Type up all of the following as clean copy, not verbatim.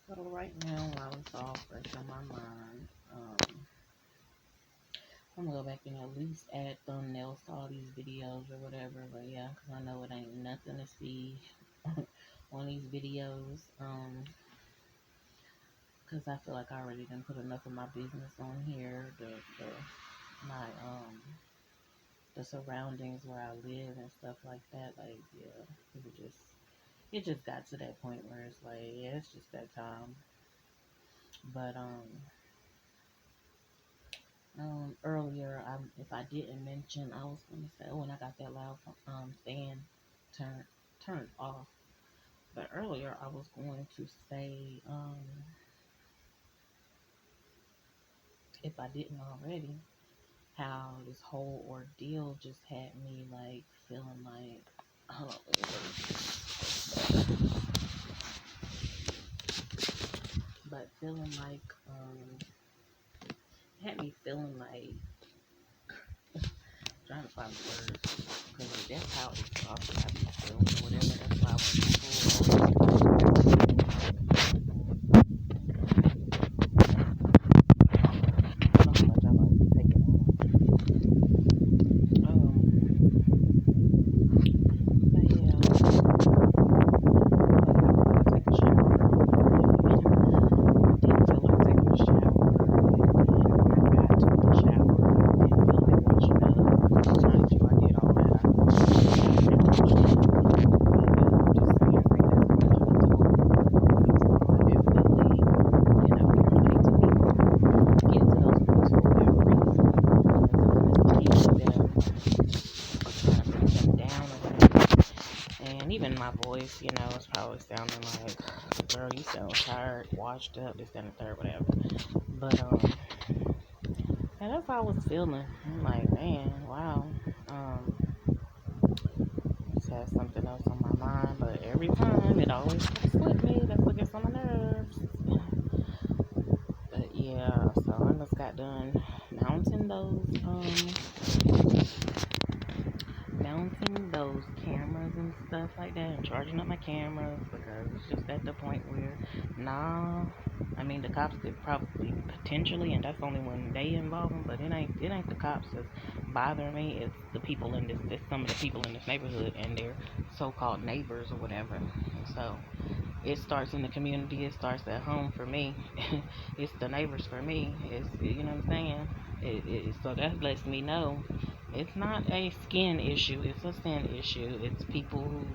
So right now, while it's all fresh on my mind, I'm gonna go back and at least add thumbnails to all these videos or whatever. But yeah, because I know it ain't nothing to see on these videos. Because I feel like I already done put enough of my business on here. My the surroundings where I live and stuff like that. Like yeah, it just got to that point where it's like yeah, it's just that time. But earlier, if I didn't mention, I was gonna say, oh, and I got that loud fan turned turned off. But earlier, I was going to say, if I didn't already, how this whole ordeal just had me like feeling like, hold on, but feeling like, had me feeling like trying to find the words because that's how it's often I be feeling or whatever. That's why I don't know how much I've already taken on. But yeah, I take a shower. Didn't feel like taking a shower, and when I got to the shower, didn't feel like washing up. Mind you, I did all that. I and washed up. But I'm just saying, like that's how much of a toll. So I definitely, can relate to people get to those points for whatever reason, and something is keeping them or trying to bring them down or whatever. And even my voice, is probably sounding like, girl, you sound tired, washed up, this, that, and the third, whatever. But, and that's how I was feeling. I'm like, man, wow. Um, just had something else on my mind, but every time it always sticks with me. That's what gets on my nerves. But yeah, so I just got done mounting those, cameras and stuff like that and charging up my cameras because it's just at the point where nah, I mean the cops could probably potentially, and that's only when they involve them, but it ain't the cops that's bothering me. It's the people in this it's some of the people in this neighborhood and their so-called neighbors or whatever. And so it starts in the community, it starts at home for me. It's the neighbors for me. It's you know what I'm saying. So that lets me know it's not a skin issue, it's a sin issue. It's people who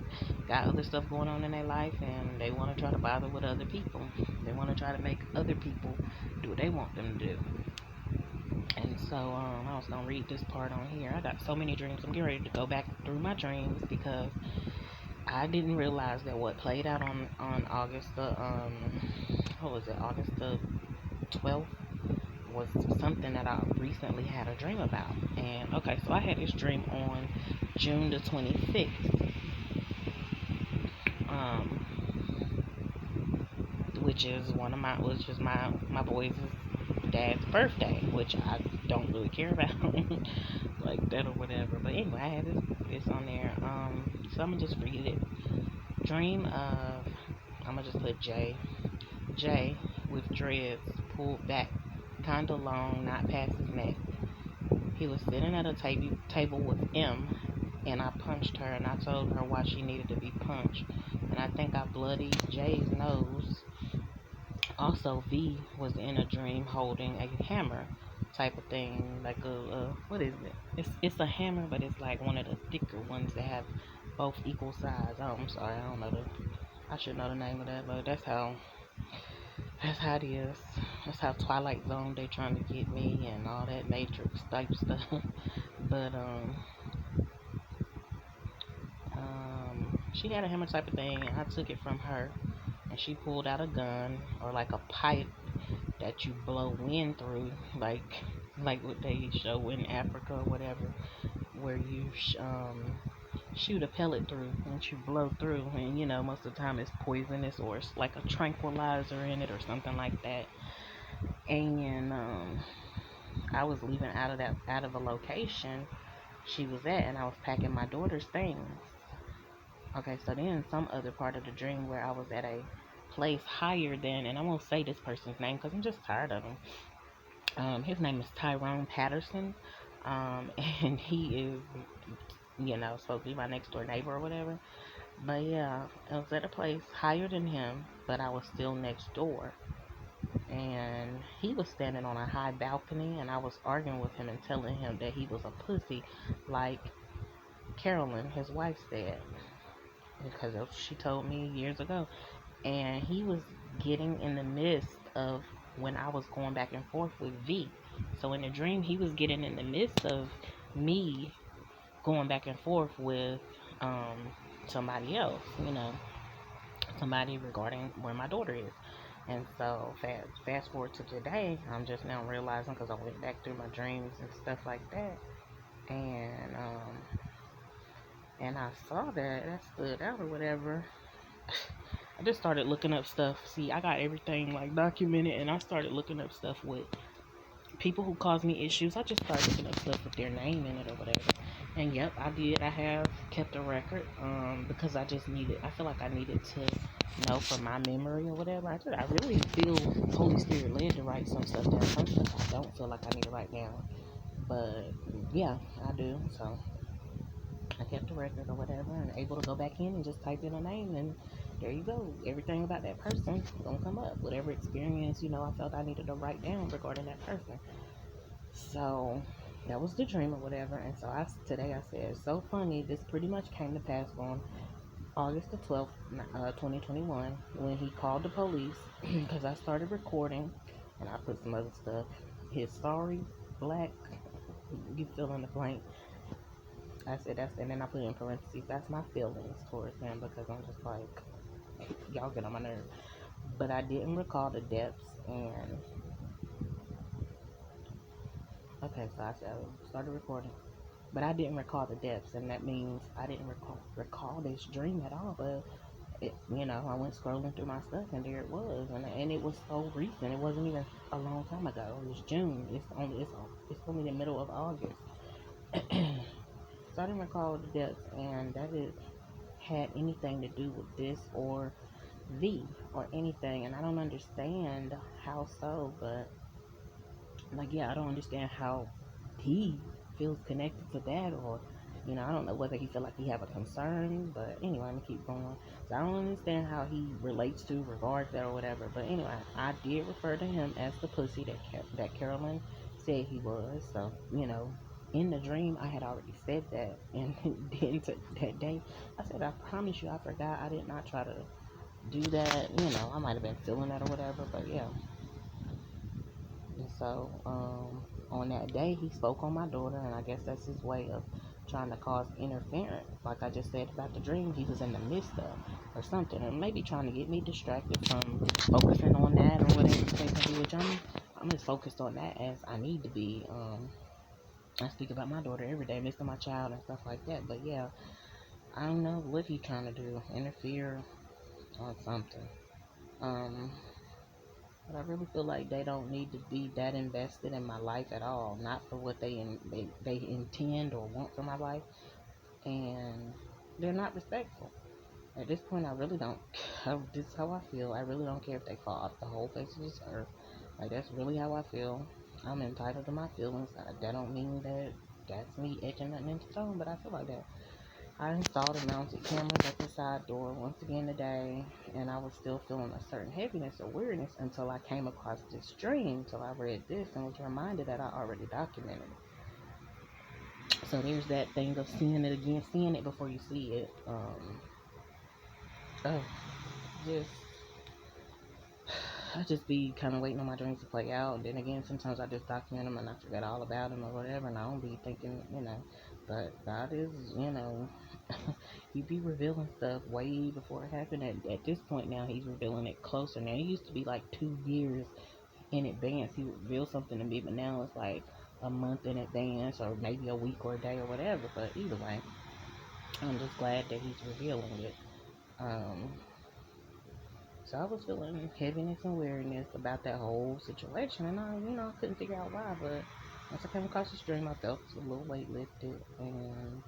got other stuff going on in their life and they want to try to bother with other people. They want to try to make other people do what they want them to do. And so I was gonna read this part on here. I got so many dreams. I'm getting ready to go back through my dreams because I didn't realize that what played out on August the what was it, August the 12th, was something that I recently had a dream about. And okay, so I had this dream on June the 26th, um, which is my boys' dad's birthday, which I don't really care about like that or whatever. But anyway, I had this on there. So I'm gonna just read it. Dream of I'm gonna just put Jay with dreads pulled back, kinda long, not past his neck. He was sitting at a table with M, and I punched her, and I told her why she needed to be punched. And I think I bloodied Jay's nose. Also, V was in a dream holding a hammer type of thing, like what is it? It's a hammer, but it's like one of the thicker ones that have both equal size. Oh, I'm sorry, I don't know I should know the name of that, but that's how it is. That's how Twilight Zone they trying to get me and all that Matrix type stuff. But she had a hammer type of thing, and I took it from her, and she pulled out a gun or like a pipe that you blow wind through, like what they show in Africa or whatever, where you shoot a pellet through and you blow through, and most of the time it's poisonous or it's like a tranquilizer in it or something like that. And I was leaving out of a location she was at, and I was packing my daughter's things. Okay, so then some other part of the dream where I was at a place higher than, and I won't say this person's name because I'm just tired of him. His name is Tyrone Patterson, and he is, supposed to be my next door neighbor or whatever. But yeah, I was at a place higher than him, but I was still next door. And he was standing on a high balcony, and I was arguing with him and telling him that he was a pussy, like Carolyn, his wife, said, because she told me years ago. And he was getting in the midst of when I was going back and forth with V. So in the dream, he was getting in the midst of me going back and forth with somebody else, somebody regarding where my daughter is. And so fast forward to today, I'm just now realizing because I went back through my dreams and stuff like that, and I saw that stood out or whatever. I just started looking up stuff. See, I got everything like documented, and I started looking up stuff with people who cause me issues. I just started looking up stuff with their name in it or whatever. And yep, I did. I have kept a record because I just needed. I feel like I needed to know for my memory or whatever. I really feel Holy Spirit led to write some stuff down. Some stuff I don't feel like I need to write down, but yeah, I do. So I kept a record or whatever, and able to go back in and just type in a name, and there you go. Everything about that person gonna come up. Whatever experience I felt I needed to write down regarding that person. So that was the dream or whatever. And so today I said, it's so funny. This pretty much came to pass on August the 12th, 2021, when he called the police because I started recording, and I put some other stuff. His sorry, black, you fill in the blank. I said that's, and then I put in parentheses, that's my feelings towards him because I'm just like, y'all get on my nerves. But I didn't recall the depths, and okay, so I said I started recording, but I didn't recall the depths, and that means I didn't recall this dream at all. But I went scrolling through my stuff, and there it was, and it was so recent. It wasn't even a long time ago. It was June. It's only the middle of August. So I didn't recall the depths, and that it had anything to do with this or V or anything. And I don't understand how so, but like, yeah, I don't understand how he feels connected to that, or I don't know whether he feel like he have a concern. But anyway, I'm gonna keep going. So I don't understand how he relates to regards that or whatever. But anyway, I did refer to him as the pussy that Carolyn said he was. So in the dream I had already said that, and then that day I said, I promise you I forgot. I did not try to do that. I might have been feeling that or whatever. But yeah. And so, on that day, he spoke on my daughter, and I guess that's his way of trying to cause interference. Like I just said about the dream, he was in the midst of, or something, or maybe trying to get me distracted from focusing on that or whatever the case may be. Which I'm as focused on that as I need to be. I speak about my daughter every day, missing my child and stuff like that. But yeah, I don't know what he's trying to do, interfere on something. But I really feel like they don't need to be that invested in my life at all. Not for what they intend or want for my life, and they're not respectful. At this point, I really don't. This is how I feel. I really don't care if they fall off the whole face of this earth. Like, that's really how I feel. I'm entitled to my feelings. That don't mean that that's me etching nothing into stone, but I feel like that. I installed and mounted cameras at the side door once again today, and I was still feeling a certain heaviness or weirdness until I came across this dream. So I read this and was reminded that I already documented it. So there's that thing of seeing it again, seeing it before you see it. Oh, just I just be kind of waiting on my dreams to play out. And then again, sometimes I just document them and I forget all about them or whatever, and I don't be thinking, But God is, He be revealing stuff way before it happened. At this point now, He's revealing it closer. Now, it used to be like 2 years in advance. He would reveal something to me, but now it's like a month in advance, or maybe a week or a day or whatever. But either way, I'm just glad that He's revealing it. So I was feeling heaviness and weariness about that whole situation, and I couldn't figure out why. But once I came across this dream, I felt a little weight lifted, and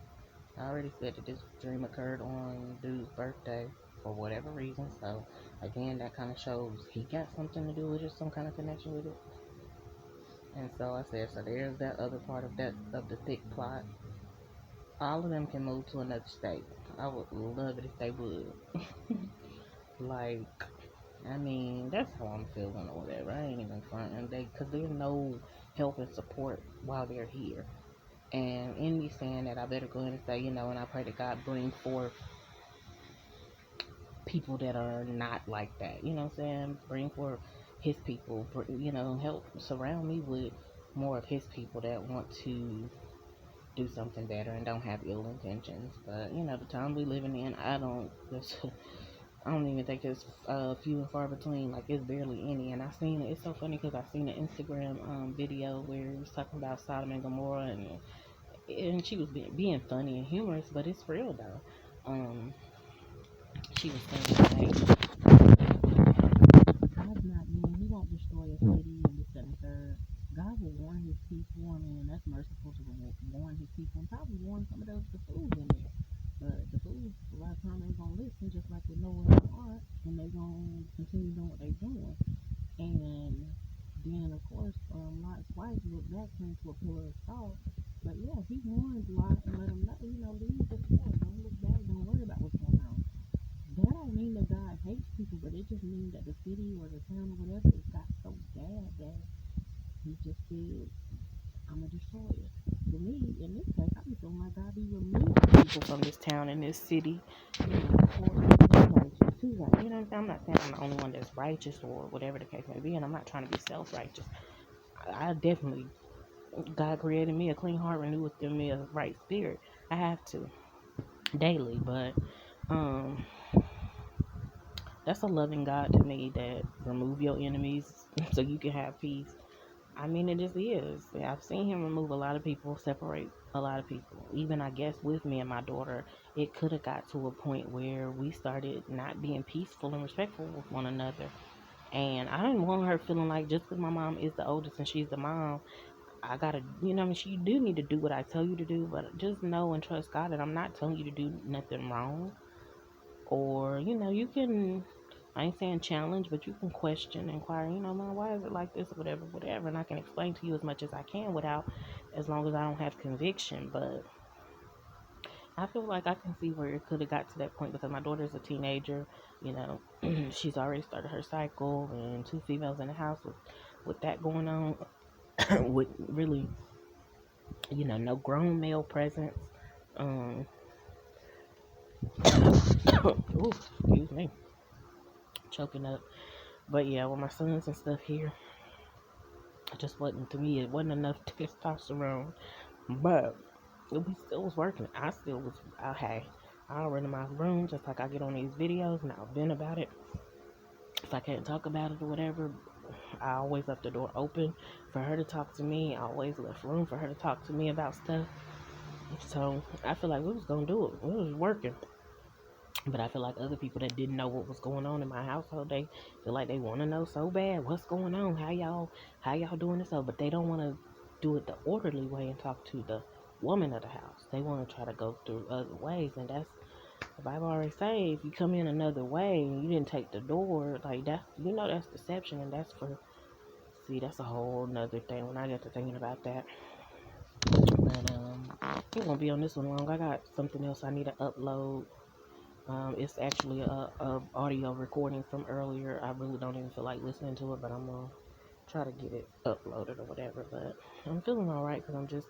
I already said that this dream occurred on dude's birthday, for whatever reason. So again, that kind of shows he got something to do with it, some kind of connection with it. And so I said, so there's that other part of the thick plot. All of them can move to another state. I would love it if they would. Like, I mean, that's how I'm feeling or whatever. I ain't even fronting. Because there's no help and support while they're here. And in me saying that, I better go ahead and say, and I pray that God bring forth people that are not like that. You know what I'm saying? Bring forth his people. Help surround me with more of his people that want to do something better and don't have ill intentions. But the time we living in, I don't even think it's few and far between. Like, it's barely any. And I seen it. It's so funny because I seen an Instagram video where he was talking about Sodom and Gomorrah, and she was being funny and humorous, but it's real though. She was saying God's not mean. He won't destroy a city and this, that, and the third. God will warn his people. I mean, and that's merciful to warn his people and probably warn some of the fools in there. But the fools, a lot of times, they gonna listen, just like with Noah and the ark, and they gonna continue doing what they doing. And then, of course, Lot's wife looked back into a pillar of salt. But yeah, he warned Lot and let him know, leave the store. Don't look back. Don't worry about what's going on. That don't mean that God hates people, but it just means that the city or the town or whatever, it got so bad that he just said, I'm going to destroy it. For me, in this case, I be feeling like God be removing people from this town and this city. You know what I'm saying? I'm not saying I'm the only one that's righteous or whatever the case may be, and I'm not trying to be self-righteous. I definitely, God created me a clean heart, renewed within me a right spirit. I have to daily, but that's a loving God to me, that remove your enemies so you can have peace. I mean, it just is. I've seen him remove a lot of people, separate a lot of people. Even, I guess, with me and my daughter, it could have got to a point where we started not being peaceful and respectful with one another. And I didn't want her feeling like just because my mom is the oldest and she's the mom, I gotta, you do need to do what I tell you to do, but just know and trust God that I'm not telling you to do nothing wrong. Or, you can, I ain't saying challenge, but you can question, inquire, Mom, why is it like this, or whatever. And I can explain to you as much as I can as long as I don't have conviction. But I feel like I can see where it could have got to that point because my daughter's a teenager, she's already started her cycle, and two females in the house with that going on, with really, no grown male presence. Ooh, excuse me, choking up. But yeah, with my sons and stuff here, it just wasn't, to me, it wasn't enough testosterone. But it was working. I still was, I'll run in my room just like I get on these videos and I'll vent about it. If I can't talk about it or whatever, I always left the door open for her to talk to me. I always left room for her to talk to me about stuff. So I feel like we was gonna do it. It was working. But I feel like other people that didn't know what was going on in my household, they feel like they want to know so bad what's going on, how y'all doing this, but they don't want to do it the orderly way and talk to the woman of the house. They want to try to go through other ways, and that's, the Bible already say, if you come in another way and you didn't take the door, like, that's, that's deception, and that's a whole nother thing when I get to thinking about that. But I ain't gonna be on this one long. I got something else I need to upload. It's actually a audio recording from earlier. I really don't even feel like listening to it, but I'm gonna try to get it uploaded or whatever. But I'm feeling alright because I'm just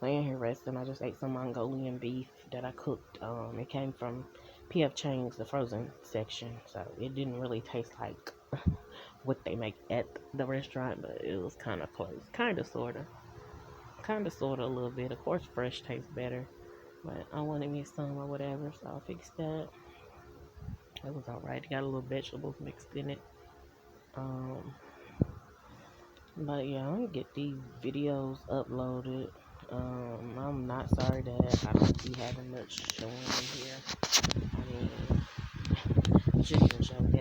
laying here resting. I just ate some Mongolian beef that I cooked. It came from P.F. Chang's, the frozen section, so it didn't really taste like what they make at the restaurant, but it was kind of close, kind of, sort of, a little bit. Of course, fresh tastes better. But I wanted me some or whatever, so I fixed that. It was alright. Got a little vegetables mixed in it. But yeah, I'm gonna get these videos uploaded. I'm not sorry that I don't be having much showing in here. I mean, it should be showing